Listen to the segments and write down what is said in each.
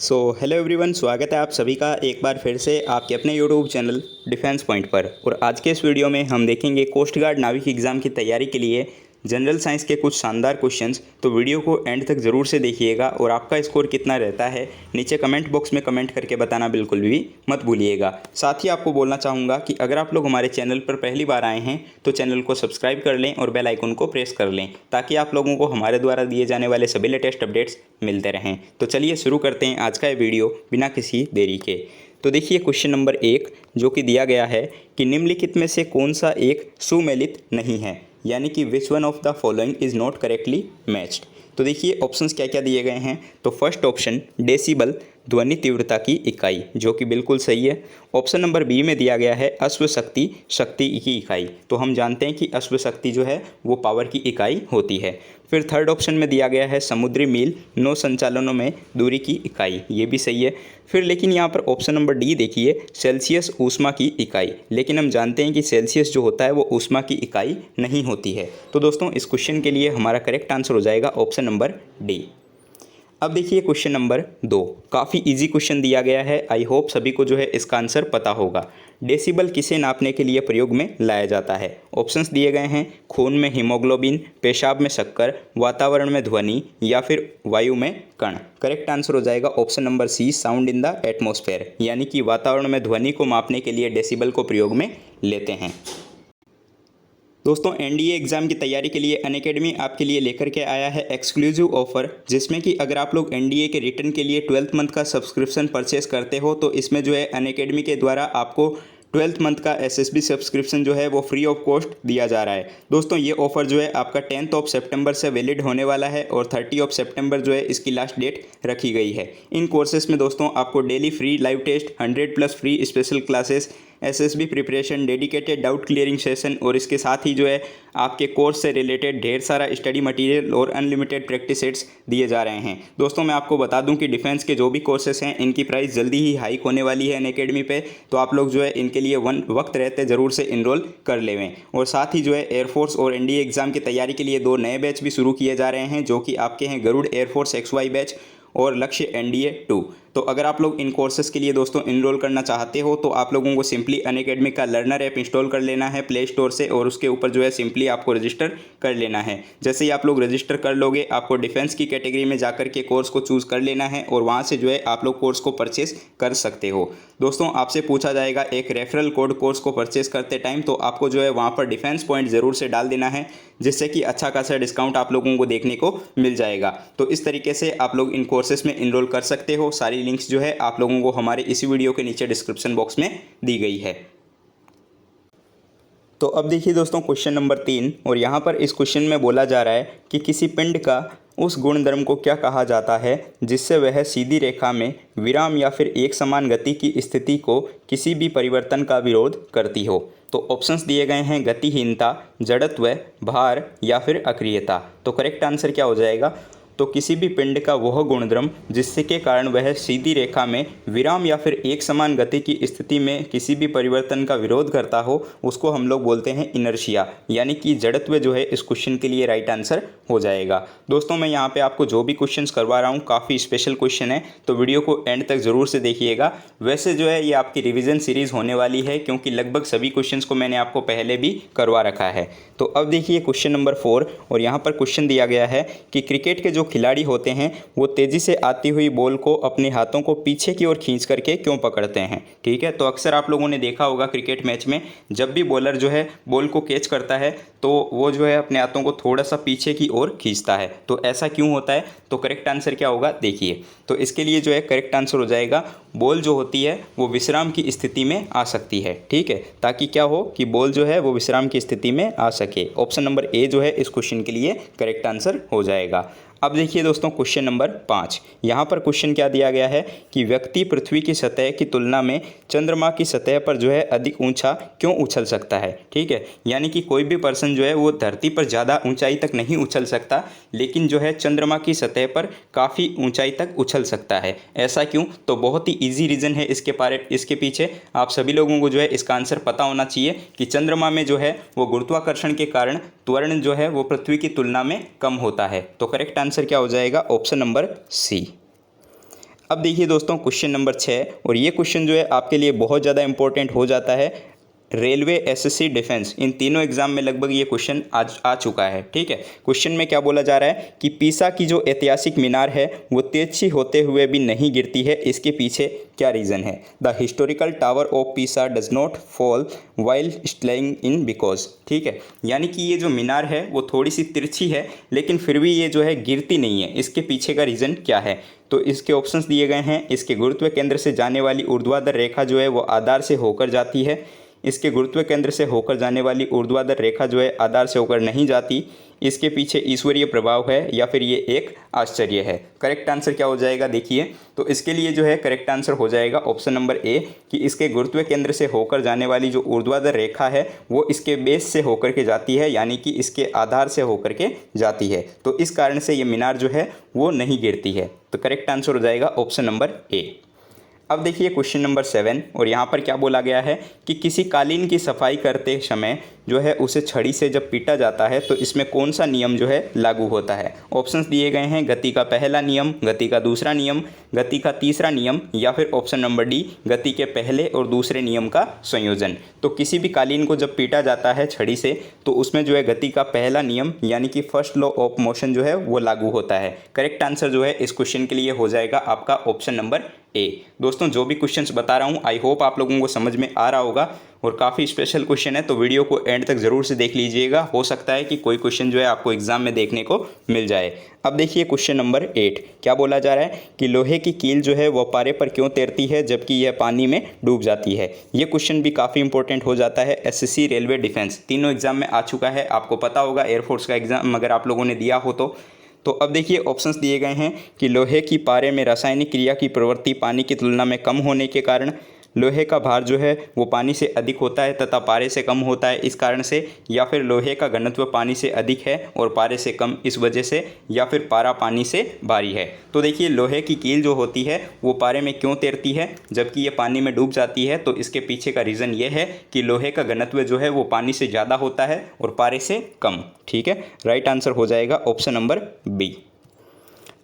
Hello everyone, स्वागत है आप सभी का एक बार फिर से आपके अपने यूट्यूब चैनल डिफेंस पॉइंट पर। और आज के इस वीडियो में हम देखेंगे कोस्ट गार्ड नाविक एग्ज़ाम की तैयारी के लिए जनरल साइंस के कुछ शानदार क्वेश्चंस। तो वीडियो को एंड तक ज़रूर से देखिएगा और आपका स्कोर कितना रहता है नीचे कमेंट बॉक्स में कमेंट करके बताना बिल्कुल भी मत भूलिएगा। साथ ही आपको बोलना चाहूँगा कि अगर आप लोग हमारे चैनल पर पहली बार आए हैं तो चैनल को सब्सक्राइब कर लें और बेल आइकन को प्रेस कर लें ताकि आप लोगों को हमारे द्वारा दिए जाने वाले सभी लेटेस्ट अपडेट्स मिलते रहें। तो चलिए शुरू करते हैं आज का ये वीडियो बिना किसी देरी के। तो देखिए क्वेश्चन नंबर 1 जो कि दिया गया है कि निम्नलिखित में से कौन सा एक सुमेलित नहीं है, यानी कि which one of the following is not correctly matched. तो देखिए ऑप्शंस क्या क्या दिए गए हैं। तो फर्स्ट ऑप्शन डेसिबल ध्वनि तीव्रता की इकाई, जो कि बिल्कुल सही है। ऑप्शन नंबर बी में दिया गया है अश्व शक्ति, शक्ति की इकाई। तो हम जानते हैं कि अश्व शक्ति जो है वो पावर की इकाई होती है। फिर थर्ड ऑप्शन में दिया गया है समुद्री मील नौ संचालनों में दूरी की इकाई, ये भी सही है। फिर लेकिन यहाँ पर ऑप्शन नंबर डी देखिए सेल्सियस ऊष्मा की इकाई, लेकिन हम जानते हैं कि सेल्सियस जो होता है वो ऊष्मा की इकाई नहीं होती है। तो दोस्तों इस क्वेश्चन के लिए हमारा करेक्ट आंसर हो जाएगा ऑप्शन नंबर डी। अब देखिए क्वेश्चन नंबर 2, काफ़ी इजी क्वेश्चन दिया गया है। आई होप सभी को जो है इसका आंसर पता होगा। डेसिबल किसे नापने के लिए प्रयोग में लाया जाता है। ऑप्शंस दिए गए हैं खून में हीमोग्लोबिन, पेशाब में शक्कर, वातावरण में ध्वनि या फिर वायु में कण। करेक्ट आंसर हो जाएगा option number C sound in the atmosphere, यानी कि वातावरण में ध्वनि को मापने के लिए डेसिबल को प्रयोग में लेते हैं। दोस्तों एनडीए एग्ज़ाम की तैयारी के लिए अनअकैडमी आपके लिए लेकर के आया है एक्सक्लूसिव ऑफर, जिसमें कि अगर आप लोग एनडीए के रिटर्न के लिए 12th मंथ का सब्सक्रिप्शन परचेस करते हो तो इसमें जो है अनअकैडमी के द्वारा आपको 12th मंथ का एसएसबी सब्सक्रिप्शन जो है वो फ्री ऑफ कॉस्ट दिया जा रहा है। दोस्तों ये ऑफर जो है आपका 10th सितंबर से वैलिड होने वाला है और 30 सितंबर जो है इसकी लास्ट डेट रखी गई है। इन कोर्सेज में दोस्तों आपको daily free live test, 100+ free special classes, SSB preparation, dedicated doubt clearing session और इसके साथ ही जो है आपके कोर्स से रिलेटेड ढेर सारा स्टडी मटेरियल और अनलिमिटेड प्रैक्टिस सेट्स दिए जा रहे हैं। दोस्तों मैं आपको बता दूं कि डिफेंस के जो भी कोर्सेज हैं इनकी प्राइस जल्दी ही हाइक होने वाली है अनअकैडमी पे, तो आप लोग जो है इनके लिए वक्त रहते ज़रूर से इनरोल कर लेवें। और साथ ही जो है एयरफोर्स और एनडीए एग्ज़ाम की तैयारी के लिए 2 नए बैच भी शुरू किए जा रहे हैं, जो कि आपके हैं गरुड़ एयरफोर्स XY बैच और लक्ष्य NDA 2। तो अगर आप लोग इन कोर्सेज के लिए दोस्तों इनरोल करना चाहते हो तो आप लोगों को सिंपली अनअकैडमी का लर्नर ऐप इंस्टॉल कर लेना है प्ले स्टोर से और उसके ऊपर जो है सिंपली आपको रजिस्टर कर लेना है। जैसे ही आप लोग रजिस्टर कर लोगे आपको डिफेंस की कैटेगरी में जाकर के कोर्स को चूज़ कर लेना है और वहाँ से जो है आप लोग कोर्स को परचेस कर सकते हो। दोस्तों आपसे पूछा जाएगा एक रेफरल कोड कोर्स को परचेस करते टाइम, तो आपको जो है वहाँ पर डिफेंस पॉइंट ज़रूर से डाल देना है, जिससे कि अच्छा खासा डिस्काउंट आप लोगों को देखने को मिल जाएगा। तो इस तरीके से आप लोग इन कोर्सेज में इनरोल कर सकते हो। सारी लिंक्स जो है आप लोगों को हमारे इसी वीडियो के नीचे डिस्क्रिप्शन बॉक्स में दी गई है। तो अब देखिए दोस्तों क्वेश्चन नंबर 3, और यहाँ पर इस क्वेश्चन में बोला जा रहा है कि किसी पिंड का उस गुणधर्म को क्या कहा जाता है जिससे वह सीधी रेखा में विराम या फिर एक समान गति की स्थिति को किसी भी परिवर्तन का विरोध करती हो। तो ऑप्शंस दिए गए हैं गतिहीनता, जड़त्व, भार या फिर अक्रियता। तो करेक्ट आंसर क्या हो जाएगा। तो किसी भी पिंड का वह गुणधर्म जिससे के कारण वह सीधी रेखा में विराम या फिर एक समान गति की स्थिति में किसी भी परिवर्तन का विरोध करता हो उसको हम लोग बोलते हैं इनर्शिया, यानी कि जड़त्व जो है इस क्वेश्चन के लिए राइट आंसर हो जाएगा। दोस्तों मैं यहाँ पे आपको जो भी क्वेश्चंस करवा रहा हूँ काफ़ी स्पेशल क्वेश्चन है, तो वीडियो को एंड तक ज़रूर से देखिएगा। वैसे जो है ये आपकी रिविज़न सीरीज़ होने वाली है क्योंकि लगभग सभी क्वेश्चंस को मैंने आपको पहले भी करवा रखा है। तो अब देखिए क्वेश्चन नंबर 4, और यहाँ पर क्वेश्चन दिया गया है कि क्रिकेट के जो खिलाड़ी होते हैं वो तेज़ी से आती हुई बॉल को अपने हाथों को पीछे की ओर खींच करके क्यों पकड़ते हैं। ठीक है, तो अक्सर आप लोगों ने देखा होगा क्रिकेट मैच में जब भी बॉलर जो है बॉल को कैच करता है तो वो जो है अपने हाथों को थोड़ा सा पीछे की ओर खींचता है। तो ऐसा क्यों होता है, तो करेक्ट आंसर क्या होगा देखिए। तो इसके लिए जो है करेक्ट आंसर हो जाएगा बॉल जो होती है वो विश्राम की स्थिति में आ सकती है। ठीक है, ताकि क्या हो कि बॉल जो है वो विश्राम की स्थिति में आ सके। ऑप्शन नंबर ए जो है इस क्वेश्चन के लिए करेक्ट आंसर हो जाएगा। अब देखिए दोस्तों क्वेश्चन नंबर 5, यहाँ पर क्वेश्चन क्या दिया गया है कि व्यक्ति पृथ्वी की सतह की तुलना में चंद्रमा की सतह पर जो है अधिक ऊंचा क्यों उछल सकता है। ठीक है, यानी कि कोई भी पर्सन जो है वो धरती पर ज़्यादा ऊंचाई तक नहीं उछल सकता, लेकिन जो है चंद्रमा की सतह पर काफ़ी ऊंचाई तक उछल सकता है। ऐसा क्यों, तो बहुत ही ईजी रीज़न है इसके पीछे। आप सभी लोगों को जो है इसका आंसर पता होना चाहिए कि चंद्रमा में जो है वो गुरुत्वाकर्षण के कारण त्वरण जो है वो पृथ्वी की तुलना में कम होता है। तो करेक्ट आंसर क्या हो जाएगा ऑप्शन नंबर सी। अब देखिए दोस्तों क्वेश्चन नंबर 6, और ये क्वेश्चन जो है आपके लिए बहुत ज़्यादा इंपॉर्टेंट हो जाता है। रेलवे, एसएससी, डिफेंस, इन तीनों एग्जाम में लगभग ये क्वेश्चन आज आ चुका है। ठीक है, क्वेश्चन में क्या बोला जा रहा है कि पीसा की जो ऐतिहासिक मीनार है वो तिरछी होते हुए भी नहीं गिरती है, इसके पीछे क्या रीज़न है? The historical tower of Pisa does not fall while staying in because. ठीक है, यानी कि ये जो मीनार है वो थोड़ी सी तिरछी है लेकिन फिर भी ये जो है गिरती नहीं है, इसके पीछे का रीज़न क्या है? तो इसके ऑप्शंस दिए गए हैं। इसके गुरुत्व केंद्र से जाने वाली ऊर्ध्वाधर रेखा जो है वो आधार से होकर जाती है। इसके गुरुत्व केंद्र से होकर जाने वाली ऊर्ध्वाधर रेखा जो है आधार से होकर नहीं जाती। इसके पीछे ईश्वरीय प्रभाव है, या फिर ये एक आश्चर्य है। करेक्ट आंसर क्या हो जाएगा देखिए, तो इसके लिए जो है करेक्ट आंसर हो जाएगा ऑप्शन नंबर ए कि इसके गुरुत्व केंद्र से होकर जाने वाली जो ऊर्ध्वाधर रेखा है वो इसके बेस से होकर के जाती है, यानी कि इसके आधार से होकर के जाती है। तो इस कारण से ये मीनार जो है वो नहीं गिरती है। तो करेक्ट आंसर हो जाएगा ऑप्शन नंबर ए। अब देखिए क्वेश्चन नंबर 7, और यहाँ पर क्या बोला गया है कि किसी कालीन की सफाई करते समय जो है उसे छड़ी से जब पीटा जाता है तो इसमें कौन सा नियम जो है लागू होता है? ऑप्शंस दिए गए हैं, गति का पहला नियम, गति का दूसरा नियम, गति का तीसरा नियम, या फिर ऑप्शन नंबर डी, गति के पहले और दूसरे नियम का संयोजन। तो किसी भी कालीन को जब पीटा जाता है छड़ी से तो उसमें जो है गति का पहला नियम यानी कि फर्स्ट लॉ ऑफ मोशन जो है वो लागू होता है। करेक्ट आंसर जो है इस क्वेश्चन के लिए हो जाएगा आपका ऑप्शन नंबर ए। दोस्तों जो भी क्वेश्चंस बता रहा हूँ आई होप आप लोगों को समझ में आ रहा होगा, और काफ़ी स्पेशल क्वेश्चन है तो वीडियो को एंड तक ज़रूर से देख लीजिएगा। हो सकता है कि कोई क्वेश्चन जो है आपको एग्जाम में देखने को मिल जाए। अब देखिए क्वेश्चन नंबर 8, क्या बोला जा रहा है कि लोहे की कील जो है वो पारे पर क्यों तैरती है जबकि यह पानी में डूब जाती है? ये क्वेश्चन भी काफ़ी इंपॉर्टेंट हो जाता है। एसएससी, रेलवे, डिफेंस तीनों एग्जाम में आ चुका है। आपको पता होगा एयरफोर्स का एग्जाम अगर आप लोगों ने दिया हो तो अब देखिए ऑप्शंस दिए गए हैं कि लोहे की पारे में रासायनिक क्रिया की प्रवृत्ति पानी की तुलना में कम होने के कारण, लोहे का भार जो है वो पानी से अधिक होता है तथा पारे से कम होता है इस कारण से, या फिर लोहे का घनत्व पानी से अधिक है और पारे से कम इस वजह से, या फिर पारा पानी से भारी है। तो देखिए लोहे की कील जो होती है वो पारे में क्यों तैरती है जबकि ये पानी में डूब जाती है? तो इसके पीछे का रीज़न ये है कि लोहे का घनत्व जो है वो पानी से ज़्यादा होता है और पारे से कम। ठीक है, राइट आंसर हो जाएगा ऑप्शन नंबर बी।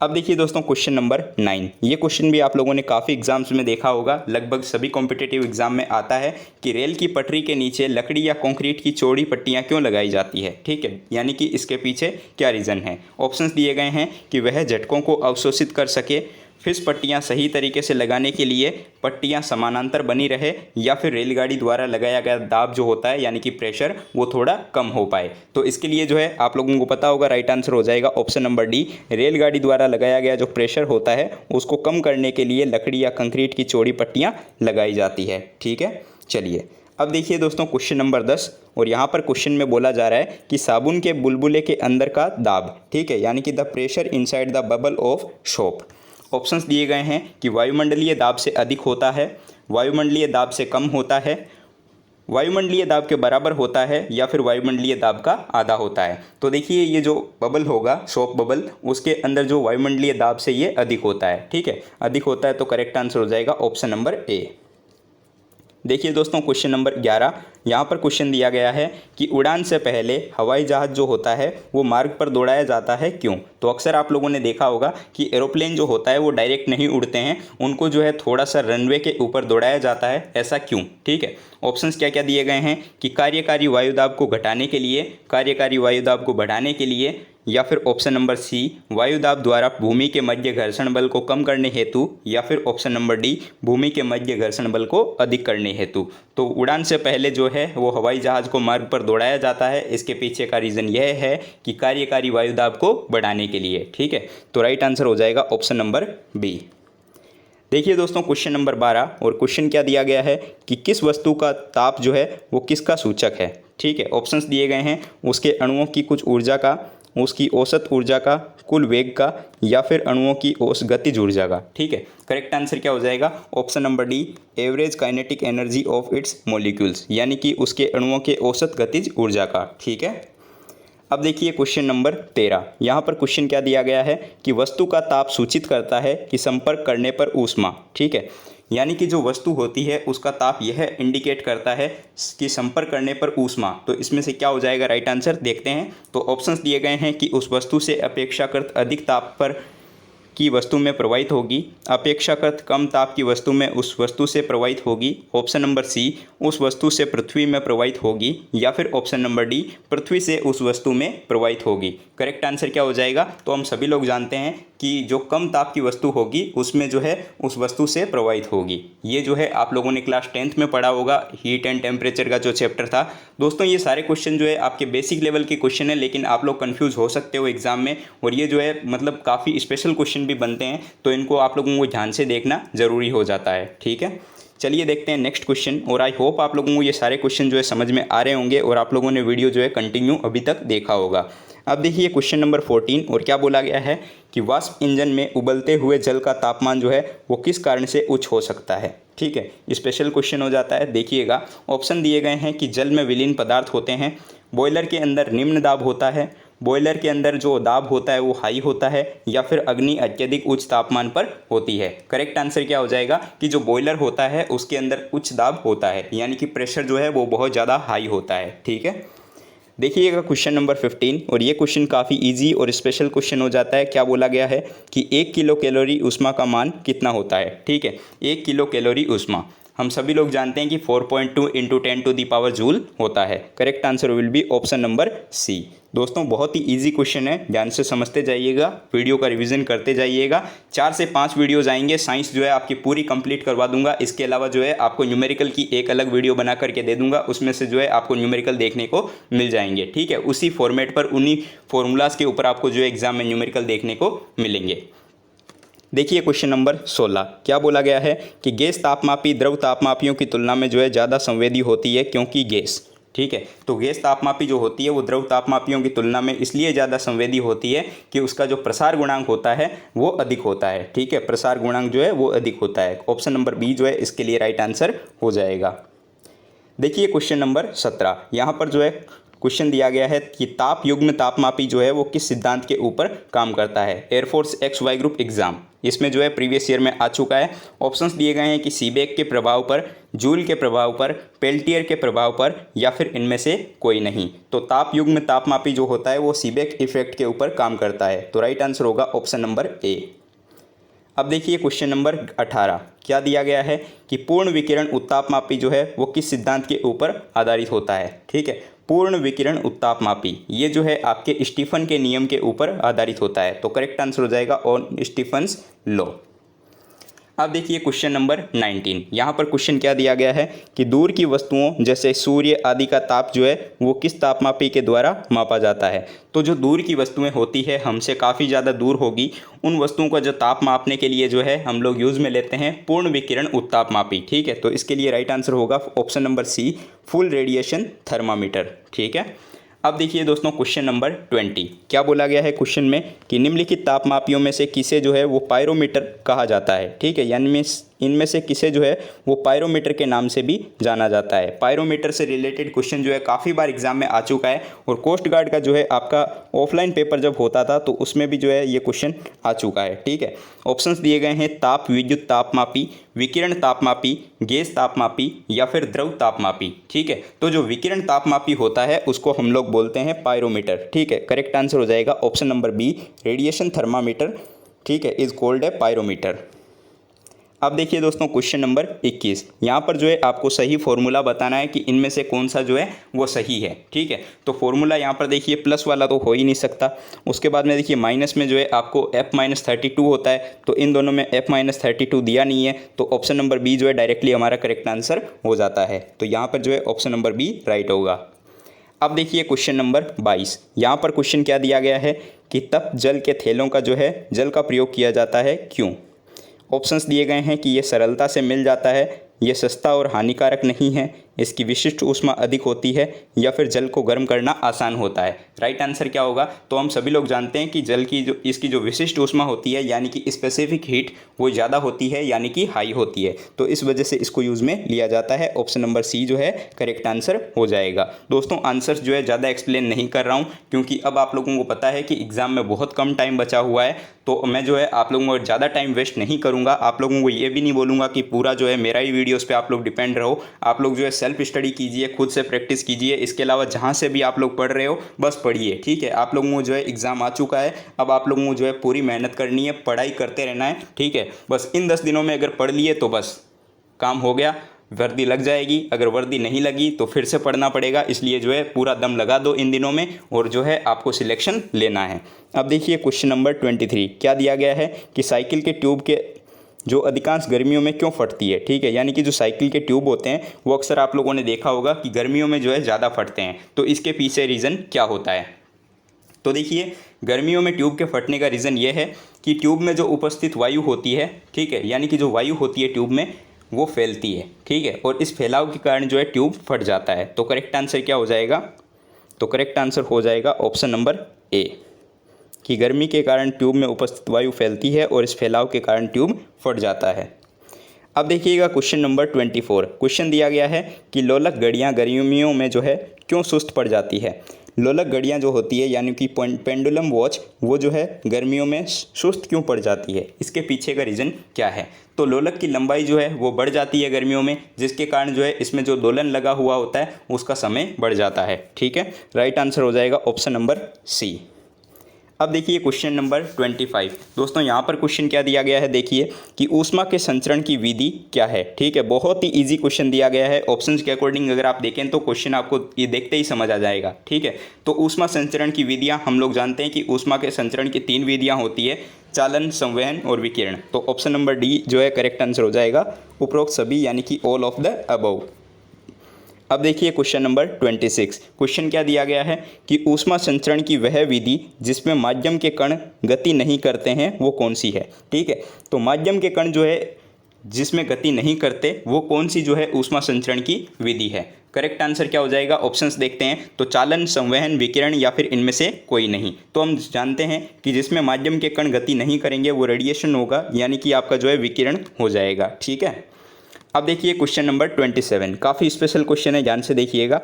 अब देखिए दोस्तों क्वेश्चन नंबर 9, ये क्वेश्चन भी आप लोगों ने काफ़ी एग्जाम्स में देखा होगा, लगभग सभी कॉम्पिटिटिव एग्जाम में आता है कि रेल की पटरी के नीचे लकड़ी या कंक्रीट की चौड़ी पट्टियां क्यों लगाई जाती है? ठीक है, यानी कि इसके पीछे क्या रीज़न है? ऑप्शंस दिए गए हैं कि वह झटकों को अवशोषित कर सके, फिर पट्टियां सही तरीके से लगाने के लिए पट्टियां समानांतर बनी रहे, या फिर रेलगाड़ी द्वारा लगाया गया दाब जो होता है यानी कि प्रेशर वो थोड़ा कम हो पाए। तो इसके लिए जो है आप लोगों को पता होगा राइट आंसर हो जाएगा ऑप्शन नंबर डी, रेलगाड़ी द्वारा लगाया गया जो प्रेशर होता है उसको कम करने के लिए लकड़ी या कंक्रीट की चौड़ी पट्टियाँ लगाई जाती है। ठीक है, चलिए अब देखिए दोस्तों क्वेश्चन नंबर 10, और यहाँ पर क्वेश्चन में बोला जा रहा है कि साबुन के बुलबुले के अंदर का दाब, ठीक है, यानी कि the pressure inside the bubble of soap. Options दिए गए हैं कि वायुमंडलीय दाब से अधिक होता है, वायुमंडलीय दाब से कम होता है, वायुमंडलीय दाब के बराबर होता है, या फिर वायुमंडलीय दाब का आधा होता है। तो देखिए ये जो बबल होगा सोप बबल उसके अंदर जो वायुमंडलीय दाब से ये अधिक होता है। ठीक है, अधिक होता है तो करेक्ट आंसर हो जाएगा ऑप्शन नंबर ए। देखिए दोस्तों क्वेश्चन नंबर 11, यहाँ पर क्वेश्चन दिया गया है कि उड़ान से पहले हवाई जहाज़ जो होता है वो मार्ग पर दौड़ाया जाता है क्यों? तो अक्सर आप लोगों ने देखा होगा कि एरोप्लेन जो होता है वो डायरेक्ट नहीं उड़ते हैं, उनको जो है थोड़ा सा रनवे के ऊपर दौड़ाया जाता है, ऐसा क्यों? ठीक है, ऑप्शंस क्या क्या दिए गए हैं कि कार्यकारी वायुदाब को घटाने के लिए, कार्यकारी वायुदाब को बढ़ाने के लिए, या फिर ऑप्शन नंबर सी वायुदाब द्वारा भूमि के मध्य घर्षण बल को कम करने हेतु, या फिर ऑप्शन नंबर डी भूमि के मध्य घर्षण बल को अधिक करने हेतु। तो उड़ान से पहले जो है वो हवाई जहाज़ को मार्ग पर दौड़ाया जाता है, इसके पीछे का रीज़न यह है कि कार्यकारी वायुदाब को बढ़ाने के लिए। ठीक है, तो राइट आंसर हो जाएगा ऑप्शन नंबर बी। देखिए दोस्तों क्वेश्चन नंबर 12, और क्वेश्चन क्या दिया गया है कि किस वस्तु का ताप जो है वो किसका सूचक है? ठीक है, ऑप्शंस दिए गए हैं उसके अणुओं की कुछ ऊर्जा का, उसकी औसत ऊर्जा का, कुल वेग का, या फिर अणुओं की गतिज ऊर्जा का। ठीक है, करेक्ट आंसर क्या हो जाएगा option number D average kinetic energy of its molecules, यानी कि उसके अणुओं के औसत गतिज ऊर्जा का। ठीक है, अब देखिए क्वेश्चन नंबर 13, यहाँ पर क्वेश्चन क्या दिया गया है कि वस्तु का ताप सूचित करता है कि संपर्क करने पर ऊष्मा। ठीक है, यानी कि जो वस्तु होती है उसका ताप यह इंडिकेट करता है कि संपर्क करने पर ऊष्मा। तो इसमें से क्या हो जाएगा राइट आंसर देखते हैं। तो ऑप्शंस दिए गए हैं कि उस वस्तु से अपेक्षाकृत अधिक ताप पर की वस्तु में प्रवाहित होगी, अपेक्षाकृत कम ताप की वस्तु में उस वस्तु से प्रवाहित होगी, ऑप्शन नंबर सी उस वस्तु से पृथ्वी में प्रवाहित होगी, या फिर ऑप्शन नंबर डी पृथ्वी से उस वस्तु में प्रवाहित होगी। करेक्ट आंसर क्या हो जाएगा? तो हम सभी लोग जानते हैं कि जो कम ताप की वस्तु होगी उसमें जो है उस वस्तु से प्रवाहित होगी। ये जो है आप लोगों ने क्लास 10th में पढ़ा होगा, हीट एंड टेम्परेचर का जो चैप्टर था। दोस्तों ये सारे क्वेश्चन जो है आपके बेसिक लेवल के क्वेश्चन है, लेकिन आप लोग कंफ्यूज हो सकते हो एग्जाम में, और ये जो है मतलब काफ़ी स्पेशल क्वेश्चन भी बनते हैं, तो इनको आप लोगों को ध्यान से देखना ज़रूरी हो जाता है। ठीक है, चलिए देखते हैं नेक्स्ट क्वेश्चन। और आई होप आप लोगों को ये सारे क्वेश्चन जो है समझ में आ रहे होंगे और आप लोगों ने वीडियो जो है कंटिन्यू अभी तक देखा होगा। अब देखिए क्वेश्चन नंबर 14, और क्या बोला गया है कि वाष्प इंजन में उबलते हुए जल का तापमान जो है वो किस कारण से उच्च हो सकता है। ठीक है, स्पेशल क्वेश्चन हो जाता है। देखिएगा ऑप्शन दिए गए हैं कि जल में विलीन पदार्थ होते हैं, बॉयलर के अंदर निम्न दाब होता है, बॉयलर के अंदर जो दाब होता है वो हाई होता है, या फिर अग्नि अत्यधिक उच्च तापमान पर होती है। करेक्ट आंसर क्या हो जाएगा कि जो बॉयलर होता है उसके अंदर उच्च दाब होता है, यानी कि प्रेशर जो है वो बहुत ज़्यादा हाई होता है। ठीक है, देखिएगा क्वेश्चन नंबर 15, और ये क्वेश्चन काफ़ी इजी और स्पेशल क्वेश्चन हो जाता है। क्या बोला गया है कि 1 किलो कैलोरी ऊष्मा का मान कितना होता है। ठीक है, 1 किलो कैलोरी ऊष्मा हम सभी लोग जानते हैं कि 4.2 × 10⁻³ जूल होता है। Correct answer will be option number C. दोस्तों बहुत ही इजी क्वेश्चन है, ध्यान से समझते जाइएगा, वीडियो का रिवीजन करते जाइएगा। 4 से 5 वीडियोज़ आएंगे, साइंस जो है आपकी पूरी कंप्लीट करवा दूंगा। इसके अलावा जो है आपको न्यूमेरिकल की एक अलग वीडियो बना करके दे दूंगा, उसमें से जो है आपको न्यूमेरिकल देखने को मिल जाएंगे। ठीक है, उसी फॉर्मेट पर उन्हीं फॉर्मूलाज़ के ऊपर आपको जो है एग्जाम में न्यूमेरिकल देखने को मिलेंगे। देखिए क्वेश्चन नंबर 16, क्या बोला गया है कि गैस तापमापी द्रव तापमापियों की तुलना में जो है ज़्यादा संवेदी होती है क्योंकि गैस। ठीक है, तो गैस तापमापी जो होती है वो द्रव तापमापियों की तुलना में इसलिए ज़्यादा संवेदी होती है कि उसका जो प्रसार गुणांक होता है वो अधिक होता है। ठीक है, प्रसार गुणांक जो है वो अधिक होता है। ऑप्शन नंबर बी जो है इसके लिए राइट आंसर हो जाएगा। देखिए क्वेश्चन नंबर 17, यहाँ पर जो है क्वेश्चन दिया गया है कि ताप युग्म तापमापी जो है वो किस सिद्धांत के ऊपर काम करता है। एयरफोर्स XY ग्रुप एग्जाम, इसमें जो है प्रीवियस ईयर में आ चुका है। ऑप्शंस दिए गए हैं कि सीबेक के प्रभाव पर, जूल के प्रभाव पर, पेल्टियर के प्रभाव पर, या फिर इनमें से कोई नहीं। तो ताप युग्म तापमापी जो होता है वो सीबेक इफेक्ट के ऊपर काम करता है, तो राइट आंसर होगा ऑप्शन नंबर ए। अब देखिए क्वेश्चन नंबर 18, क्या दिया गया है कि पूर्ण विकिरण उत्तापमापी जो है वो किस सिद्धांत के ऊपर आधारित होता है। ठीक है, पूर्ण विकिरण उत्तापमापी ये जो है आपके स्टीफन के नियम के ऊपर आधारित होता है, तो करेक्ट आंसर हो जाएगा ऑन स्टीफन्स लॉ। अब देखिए क्वेश्चन नंबर 19, यहाँ पर क्वेश्चन क्या दिया गया है कि दूर की वस्तुओं जैसे सूर्य आदि का ताप जो है वो किस तापमापी के द्वारा मापा जाता है। तो जो दूर की वस्तुएं होती है हमसे काफ़ी ज़्यादा दूर होगी, उन वस्तुओं का जो ताप मापने के लिए जो है हम लोग यूज़ में लेते हैं पूर्ण विकिरण उत्तापमापी। ठीक है, तो इसके लिए राइट आंसर होगा option number C, full radiation thermometer. ठीक है, अब देखिए दोस्तों क्वेश्चन नंबर 20, क्या बोला गया है क्वेश्चन में कि निम्नलिखित तापमापियों में से किसे जो है वो पायरोमीटर कहा जाता है। ठीक है, यानी इनमें से किसे जो है वो पायरोमीटर के नाम से भी जाना जाता है। पायरोमीटर से रिलेटेड क्वेश्चन जो है काफ़ी बार एग्जाम में आ चुका है, और कोस्ट गार्ड का जो है आपका ऑफलाइन पेपर जब होता था तो उसमें भी जो है ये क्वेश्चन आ चुका है। ठीक है, ऑप्शंस दिए गए हैं ताप विद्युत तापमापी, विकिरण तापमापी, गैस तापमापी, या फिर द्रव तापमापी। ठीक है, तो जो विकिरण तापमापी होता है उसको हम लोग बोलते हैं पायरोमीटर। ठीक है, करेक्ट आंसर हो जाएगा option number B, radiation thermometer. ठीक है, इज कॉल्ड ए पायरोमीटर। अब देखिए दोस्तों क्वेश्चन नंबर 21, यहाँ पर जो है आपको सही फॉर्मूला बताना है कि इनमें से कौन सा जो है वो सही है। ठीक है, तो फॉर्मूला यहाँ पर देखिए प्लस वाला तो हो ही नहीं सकता, उसके बाद में देखिए माइनस में जो है आपको F-32 होता है, तो इन दोनों में F-32 दिया नहीं है, तो ऑप्शन नंबर बी जो है डायरेक्टली हमारा करेक्ट आंसर हो जाता है। तो यहाँ पर जो है ऑप्शन नंबर बी राइट होगा। अब देखिए क्वेश्चन नंबर 22, यहाँ पर क्वेश्चन क्या दिया गया है कि तप्त जल के थैलों का जो है जल का प्रयोग किया जाता है क्यों। ऑप्शंस दिए गए हैं कि ये सरलता से मिल जाता है, ये सस्ता और हानिकारक नहीं है, इसकी विशिष्ट ऊष्मा अधिक होती है, या फिर जल को गर्म करना आसान होता है। राइट आंसर क्या होगा? तो हम सभी लोग जानते हैं कि जल की जो इसकी जो विशिष्ट ऊष्मा होती है यानी कि स्पेसिफिक हीट वो ज़्यादा होती है, यानी कि हाई होती है, तो इस वजह से इसको यूज़ में लिया जाता है। ऑप्शन नंबर सी जो है करेक्ट आंसर हो जाएगा। दोस्तों आंसर्स जो है ज़्यादा एक्सप्लेन नहीं कर रहा हूँ क्योंकि अब आप लोगों को पता है कि एग्ज़ाम में बहुत कम टाइम बचा हुआ है, तो मैं जो है आप लोगों को ज़्यादा टाइम वेस्ट नहीं करूँगा। आप लोगों को ये भी नहीं बोलूँगा कि पूरा जो है मेरा ही वीडियोज़ पे आप लोग डिपेंड रहो। आप लोग जो है सेल्फ स्टडी कीजिए, खुद से प्रैक्टिस कीजिए। इसके अलावा जहाँ से भी आप लोग पढ़ रहे हो बस पढ़िए, ठीक है। आप लोगों को जो है एग्ज़ाम आ चुका है, अब आप लोगों को जो है पूरी मेहनत करनी है, पढ़ाई करते रहना है, ठीक है। बस इन 10 दिनों में अगर पढ़ लिए तो बस काम हो गया, वर्दी लग जाएगी। अगर वर्दी नहीं लगी तो फिर से पढ़ना पड़ेगा, इसलिए जो है पूरा दम लगा दो इन दिनों में और जो है आपको सिलेक्शन लेना है। अब देखिए क्वेश्चन नंबर 23 क्या दिया गया है कि साइकिल के ट्यूब के जो अधिकांश गर्मियों में क्यों फटती है, ठीक है। यानी कि जो साइकिल के ट्यूब होते हैं वो अक्सर आप लोगों ने देखा होगा कि गर्मियों में जो है ज़्यादा फटते हैं, तो इसके पीछे रीज़न क्या होता है। तो देखिए गर्मियों में ट्यूब के फटने का रीज़न ये है कि ट्यूब में जो उपस्थित वायु होती है, ठीक है, यानी कि जो वायु होती है ट्यूब में वो फैलती है, ठीक है, और इस फैलाव के कारण जो है ट्यूब फट जाता है। तो करेक्ट आंसर क्या हो जाएगा, तो करेक्ट आंसर हो जाएगा ऑप्शन नंबर ए, कि गर्मी के कारण ट्यूब में उपस्थित वायु फैलती है और इस फैलाव के कारण ट्यूब फट जाता है। अब देखिएगा क्वेश्चन नंबर 24। क्वेश्चन दिया गया है कि लोलक घड़ियाँ गर्मियों में जो है क्यों सुस्त पड़ जाती है। लोलक घड़ियाँ जो होती है यानी कि पेंडुलम वॉच, वो जो है गर्मियों में सुस्त क्यों पड़ जाती है, इसके पीछे का रीज़न क्या है। तो लोलक की लंबाई जो है वो बढ़ जाती है गर्मियों में, जिसके कारण जो है इसमें जो दोलन लगा हुआ होता है उसका समय बढ़ जाता है, ठीक है। राइट आंसर हो जाएगा ऑप्शन नंबर सी। अब देखिए क्वेश्चन नंबर 25। दोस्तों यहाँ पर क्वेश्चन क्या दिया गया है, देखिए कि ऊष्मा के संचरण की विधि क्या है, ठीक है। बहुत ही इजी क्वेश्चन दिया गया है, ऑप्शंस के अकॉर्डिंग अगर आप देखें तो क्वेश्चन आपको ये देखते ही समझ आ जाएगा, ठीक है। तो ऊष्मा संचरण की विधियाँ हम लोग जानते हैं कि ऊष्मा के संचरण की 3 विधियाँ होती है, चालन, संवहन और विकिरण। तो ऑप्शन नंबर डी जो है करेक्ट आंसर हो जाएगा, उपरोक्त सभी, यानी कि ऑल ऑफ द अबव। अब देखिए क्वेश्चन नंबर 26। क्वेश्चन क्या दिया गया है कि ऊष्मा संचरण की वह विधि जिसमें माध्यम के कण गति नहीं करते हैं वो कौन सी है, ठीक है। तो माध्यम के कण जो है जिसमें गति नहीं करते वो कौन सी जो है ऊष्मा संचरण की विधि है। करेक्ट आंसर क्या हो जाएगा, ऑप्शंस देखते हैं। तो चालन, संवहन, विकिरण या फिर इनमें से कोई नहीं। तो हम जानते हैं कि जिसमें माध्यम के कण गति नहीं करेंगे वो रेडिएशन होगा, यानी कि आपका जो है विकिरण हो जाएगा, ठीक है। अब देखिए क्वेश्चन नंबर 27, काफ़ी स्पेशल क्वेश्चन है, ध्यान से देखिएगा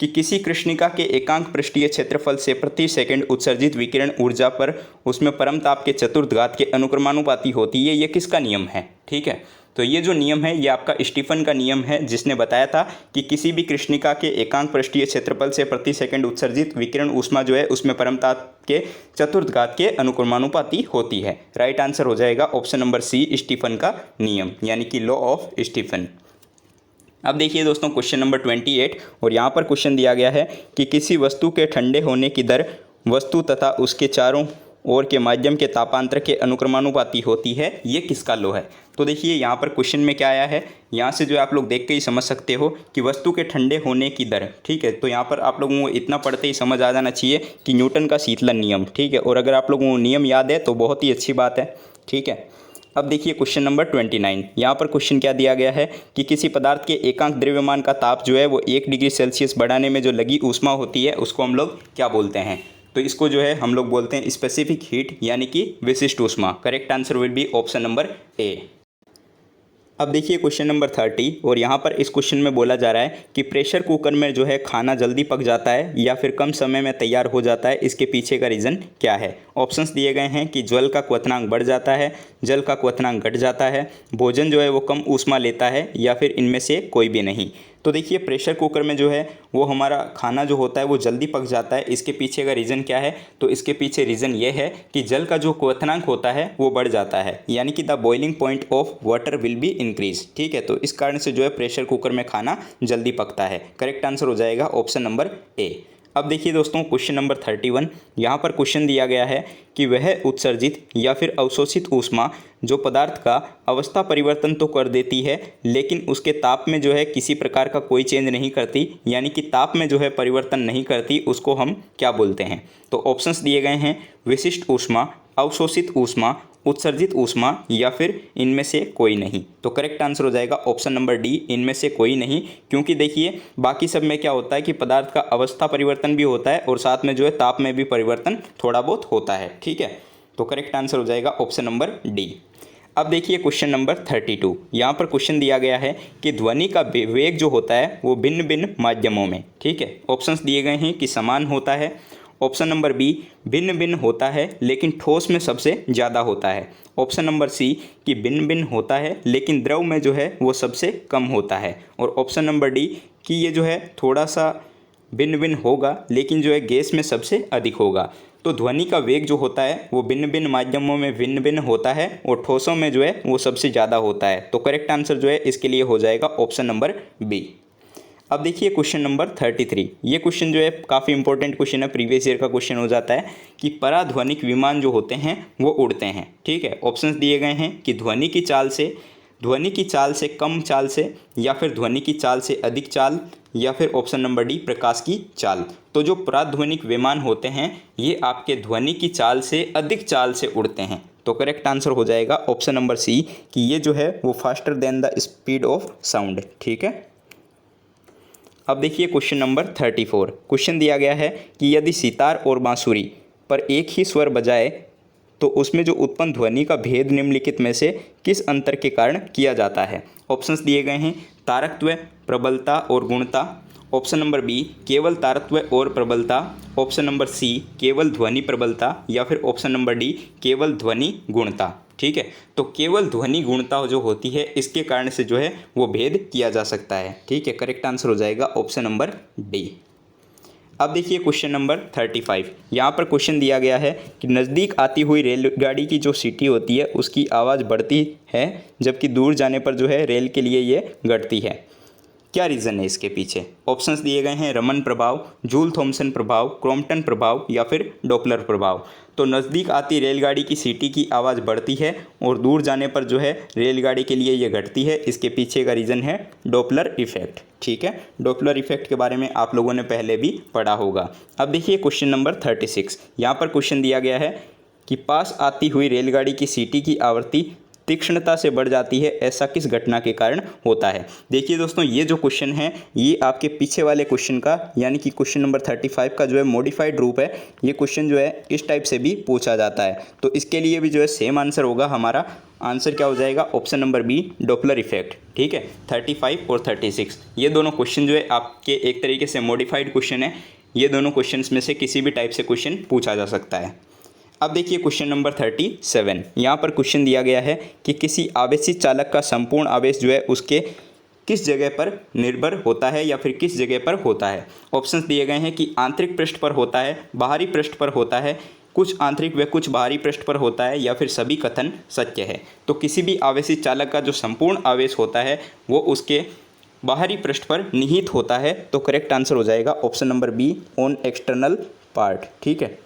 कि किसी कृष्णिका के एकांक पृष्ठीय क्षेत्रफल से प्रति सेकंड उत्सर्जित विकिरण ऊर्जा पर उसमें परमताप के चतुर्थ घात के अनुक्रमानुपाती होती है, ये किसका नियम है, ठीक है। तो ये जो नियम है ये आपका स्टीफन का नियम है, जिसने बताया था कि किसी भी कृष्णिका के एकांक पृष्ठीय क्षेत्रफल से प्रति सेकंड उत्सर्जित विकिरण ऊष्मा जो है उसमें परमताप के चतुर्थ घात के अनुक्रमानुपाती होती है। राइट आंसर हो जाएगा ऑप्शन नंबर सी, स्टीफन का नियम, यानी कि लॉ ऑफ स्टीफन। अब देखिए दोस्तों क्वेश्चन नंबर 28, और यहाँ पर क्वेश्चन दिया गया है कि किसी वस्तु के ठंडे होने की दर वस्तु तथा उसके चारों ओर के माध्यम के तापांतर के अनुक्रमानुपाती होती है, ये किसका लॉ है। तो देखिए यहाँ पर क्वेश्चन में क्या आया है, यहाँ से जो आप लोग देख के ही समझ सकते हो कि वस्तु के ठंडे होने की दर, ठीक है। तो यहाँ पर आप लोगों को इतना पढ़ते ही समझ आ जाना चाहिए कि न्यूटन का शीतलन नियम, ठीक है। और अगर आप लोगों को नियम याद है तो बहुत ही अच्छी बात है, ठीक है। अब देखिए क्वेश्चन नंबर 29। यहाँ पर क्वेश्चन क्या दिया गया है कि किसी पदार्थ के एकांक द्रव्यमान का ताप जो है वो 1 डिग्री सेल्सियस बढ़ाने में जो लगी ऊष्मा होती है उसको हम लोग क्या बोलते हैं। तो इसको जो है हम लोग बोलते हैं स्पेसिफिक हीट, यानी कि विशिष्ट ऊष्मा। Correct answer will be option number A. अब देखिए क्वेश्चन नंबर 30, और यहाँ पर इस क्वेश्चन में बोला जा रहा है कि प्रेशर कुकर में जो है खाना जल्दी पक जाता है या फिर कम समय में तैयार हो जाता है, इसके पीछे का रीज़न क्या है। ऑप्शंस दिए गए हैं कि जल का क्वथनांक बढ़ जाता है, जल का क्वथनांक घट जाता है, भोजन जो है वो कम ऊष्मा लेता है, या फिर इनमें से कोई भी नहीं। तो देखिए प्रेशर कुकर में जो है वो हमारा खाना जो होता है वो जल्दी पक जाता है, इसके पीछे का रीज़न क्या है। तो इसके पीछे रीज़न ये है कि जल का जो क्वथनांक होता है वो बढ़ जाता है, यानी कि the boiling point of water will be increase, ठीक है। तो इस कारण से जो है प्रेशर कुकर में खाना जल्दी पकता है। करेक्ट आंसर हो जाएगा ऑप्शन नंबर ए। अब देखिए दोस्तों क्वेश्चन नंबर 31, यहाँ पर क्वेश्चन दिया गया है कि वह उत्सर्जित या फिर अवशोषित ऊष्मा जो पदार्थ का अवस्था परिवर्तन तो कर देती है लेकिन उसके ताप में जो है किसी प्रकार का कोई चेंज नहीं करती, यानी कि ताप में जो है परिवर्तन नहीं करती, उसको हम क्या बोलते हैं। तो ऑप्शंस दिए गए हैं विशिष्ट ऊष्मा, अवशोषित ऊष्मा, उत्सर्जित ऊष्मा या फिर इनमें से कोई नहीं। तो करेक्ट आंसर हो जाएगा ऑप्शन नंबर डी, इनमें से कोई नहीं। क्योंकि देखिए बाकी सब में क्या होता है कि पदार्थ का अवस्था परिवर्तन भी होता है और साथ में जो है ताप में भी परिवर्तन थोड़ा बहुत होता है, ठीक है। तो करेक्ट आंसर हो जाएगा ऑप्शन नंबर डी। अब देखिए क्वेश्चन नंबर 32, यहाँ पर क्वेश्चन दिया गया है कि ध्वनि का वेग जो होता है वो भिन्न भिन्न माध्यमों में, ठीक है। ऑप्शंस दिए गए हैं कि समान होता है, ऑप्शन नंबर बी भिन्न भिन्न होता है लेकिन ठोस में सबसे ज़्यादा होता है, ऑप्शन नंबर सी कि भिन्न भिन्न होता है लेकिन द्रव में जो है वो सबसे कम होता है, और ऑप्शन नंबर डी कि ये जो है थोड़ा सा भिन्न भिन्न होगा, लेकिन जो है गैस में सबसे अधिक होगा। तो ध्वनि का वेग जो होता है वो भिन्न भिन्न माध्यमों में भिन्न भिन्न होता है और ठोसों में जो है वो सबसे ज़्यादा होता है। तो करेक्ट आंसर जो है इसके लिए हो जाएगा ऑप्शन नंबर बी। अब देखिए क्वेश्चन नंबर 33। ये क्वेश्चन जो है काफ़ी इंपॉर्टेंट क्वेश्चन है, प्रीवियस ईयर का क्वेश्चन हो जाता है कि पराध्वनिक विमान जो होते हैं वो उड़ते हैं। ठीक है, ऑप्शंस दिए गए हैं कि ध्वनि की चाल से कम चाल से, या फिर ध्वनि की चाल से अधिक चाल, या फिर ऑप्शन नंबर डी प्रकाश की चाल। तो जो पराध्वनिक विमान होते हैं ये आपके ध्वनि की चाल से अधिक चाल से उड़ते हैं। तो करेक्ट आंसर हो जाएगा ऑप्शन नंबर सी कि ये जो है वो faster than the speed of sound. ठीक है, अब देखिए क्वेश्चन नंबर 34। क्वेश्चन दिया गया है कि यदि सितार और बांसुरी पर एक ही स्वर बजाए तो उसमें जो उत्पन्न ध्वनि का भेद निम्नलिखित में से किस अंतर के कारण किया जाता है। ऑप्शंस दिए गए हैं तारकत्व, प्रबलता और गुणता। ऑप्शन नंबर बी केवल तारकत्व और प्रबलता। ऑप्शन नंबर सी केवल ध्वनि प्रबलता, या फिर ऑप्शन नंबर डी केवल ध्वनि गुणता। ठीक है, तो केवल ध्वनि गुणता जो होती है इसके कारण से जो है वो भेद किया जा सकता है। ठीक है, करेक्ट आंसर हो जाएगा ऑप्शन नंबर डी। अब देखिए क्वेश्चन नंबर 35। यहाँ पर क्वेश्चन दिया गया है कि नज़दीक आती हुई रेलगाड़ी की जो सीटी होती है उसकी आवाज़ बढ़ती है, जबकि दूर जाने पर जो है रेल के लिए ये घटती है। क्या रीज़न है इसके पीछे। ऑप्शंस दिए गए हैं रमन प्रभाव, जूल थॉमसन प्रभाव, क्रॉम्पटन प्रभाव, या फिर डॉपलर प्रभाव। तो नज़दीक आती रेलगाड़ी की सीटी की आवाज़ बढ़ती है और दूर जाने पर जो है रेलगाड़ी के लिए ये घटती है। इसके पीछे का रीज़न है डॉपलर इफेक्ट। ठीक है, डॉपलर इफेक्ट के बारे में आप लोगों ने पहले भी पढ़ा होगा। अब देखिए क्वेश्चन नंबर 36। यहाँ पर क्वेश्चन दिया गया है कि पास आती हुई रेलगाड़ी की सीटी की आवृत्ति तीक्ष्णता से बढ़ जाती है, ऐसा किस घटना के कारण होता है। देखिए दोस्तों, ये जो क्वेश्चन है ये आपके पीछे वाले क्वेश्चन का यानी कि क्वेश्चन नंबर 35 का जो है मॉडिफाइड रूप है। ये क्वेश्चन जो है इस टाइप से भी पूछा जाता है, तो इसके लिए भी जो है सेम आंसर होगा। हमारा आंसर क्या हो जाएगा, option number B Doppler effect. ठीक है, 35 और 36 ये दोनों क्वेश्चन जो है आपके एक तरीके से मॉडिफाइड क्वेश्चन है। ये दोनों क्वेश्चन में से किसी भी टाइप से क्वेश्चन पूछा जा सकता है। अब देखिए क्वेश्चन नंबर 37। यहाँ पर क्वेश्चन दिया गया है कि किसी आवेशित चालक का संपूर्ण आवेश जो है उसके किस जगह पर निर्भर होता है, या फिर किस जगह पर होता है। ऑप्शंस दिए गए हैं कि आंतरिक पृष्ठ पर होता है, बाहरी पृष्ठ पर होता है, कुछ आंतरिक व कुछ बाहरी पृष्ठ पर होता है, या फिर सभी कथन सत्य है। तो किसी भी आवेशित चालक का जो संपूर्ण आवेश होता है वो उसके बाहरी पृष्ठ पर निहित होता है। तो करेक्ट आंसर हो जाएगा option number be on external part. ठीक है,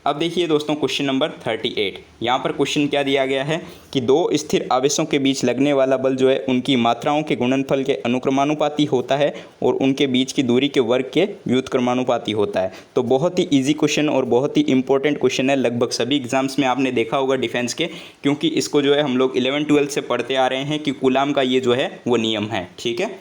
अब देखिए दोस्तों क्वेश्चन नंबर 38। यहाँ पर क्वेश्चन क्या दिया गया है कि दो स्थिर आवेशों के बीच लगने वाला बल जो है उनकी मात्राओं के गुणनफल के अनुक्रमानुपाती होता है और उनके बीच की दूरी के वर्ग के व्युत्क्रमानुपाती होता है। तो बहुत ही इजी क्वेश्चन और बहुत ही इंपॉर्टेंट क्वेश्चन है, लगभग सभी एग्जाम्स में आपने देखा होगा डिफेंस के, क्योंकि इसको जो है हम लोग 11-12 से पढ़ते आ रहे हैं कि कूलाम का ये जो है वो नियम है। ठीक है,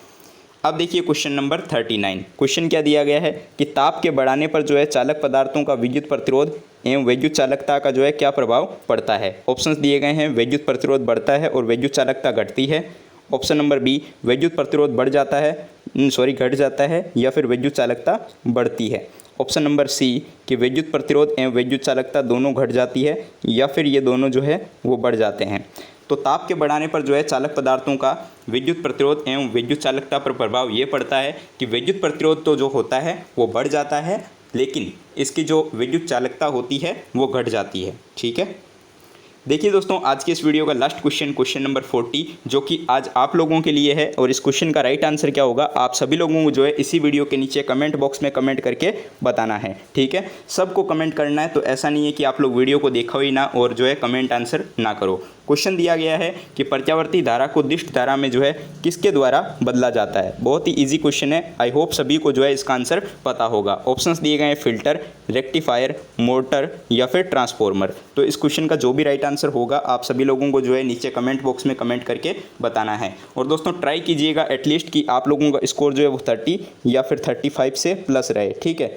अब देखिए क्वेश्चन नंबर 39। क्वेश्चन क्या दिया गया है कि ताप के बढ़ाने पर जो है चालक पदार्थों का विद्युत प्रतिरोध एवं विद्युत चालकता का जो है क्या प्रभाव पड़ता है। ऑप्शंस दिए गए हैं विद्युत प्रतिरोध बढ़ता है और विद्युत चालकता घटती है। ऑप्शन नंबर बी विद्युत प्रतिरोध घट जाता है, या फिर विद्युत चालकता बढ़ती है। ऑप्शन नंबर सी कि विद्युत प्रतिरोध एवं विद्युत चालकता दोनों घट जाती है, या फिर ये दोनों जो है वो बढ़ जाते हैं। तो ताप के बढ़ाने पर जो है चालक पदार्थों का विद्युत प्रतिरोध एवं विद्युत चालकता पर प्रभाव ये पड़ता है कि विद्युत प्रतिरोध तो जो होता है वो बढ़ जाता है, लेकिन इसकी जो विद्युत चालकता होती है वो घट जाती है। ठीक है, देखिए दोस्तों आज के इस वीडियो का लास्ट क्वेश्चन नंबर 40 जो कि आज आप लोगों के लिए है, और इस क्वेश्चन का राइट आंसर क्या होगा आप सभी लोगों को जो है इसी वीडियो के नीचे कमेंट बॉक्स में कमेंट करके बताना है। ठीक है, सबको कमेंट करना है, तो ऐसा नहीं है कि आप लोग वीडियो को देखो ही ना और जो है कमेंट आंसर ना करो। क्वेश्चन दिया गया है कि प्रत्यावर्ती धारा को दिष्ट धारा में जो है किसके द्वारा बदला जाता है। बहुत ही इजी क्वेश्चन है, आई होप सभी को जो है इसका आंसर पता होगा। ऑप्शंस दिए गए हैं फिल्टर, रेक्टिफायर, मोटर, या फिर ट्रांसफॉर्मर। तो इस क्वेश्चन का जो भी राइट आंसर होगा आप सभी लोगों को जो है नीचे कमेंट बॉक्स में कमेंट करके बताना है। और दोस्तों ट्राई कीजिएगा एटलीस्ट कि आप लोगों का स्कोर जो है वो 30 या फिर 35 से प्लस रहे। ठीक है,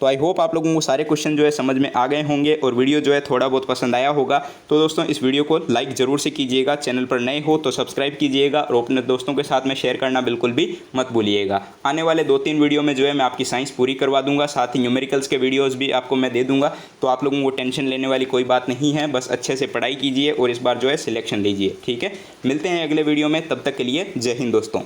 तो आई होप आप लोगों को सारे क्वेश्चन जो है समझ में आ गए होंगे और वीडियो जो है थोड़ा बहुत पसंद आया होगा। तो दोस्तों इस वीडियो को लाइक ज़रूर से कीजिएगा, चैनल पर नए हो तो सब्सक्राइब कीजिएगा और अपने दोस्तों के साथ में शेयर करना बिल्कुल भी मत भूलिएगा। आने वाले 2-3 वीडियो में जो है मैं आपकी साइंस पूरी करवा दूंगा, साथ ही न्यूमेरिकल्स के वीडियोज़ भी आपको मैं दे दूँगा। तो आप लोगों को टेंशन लेने वाली कोई बात नहीं है, बस अच्छे से पढ़ाई कीजिए और इस बार जो है सिलेक्शन लीजिए। ठीक है, मिलते हैं अगले वीडियो में, तब तक के लिए जय हिंद दोस्तों।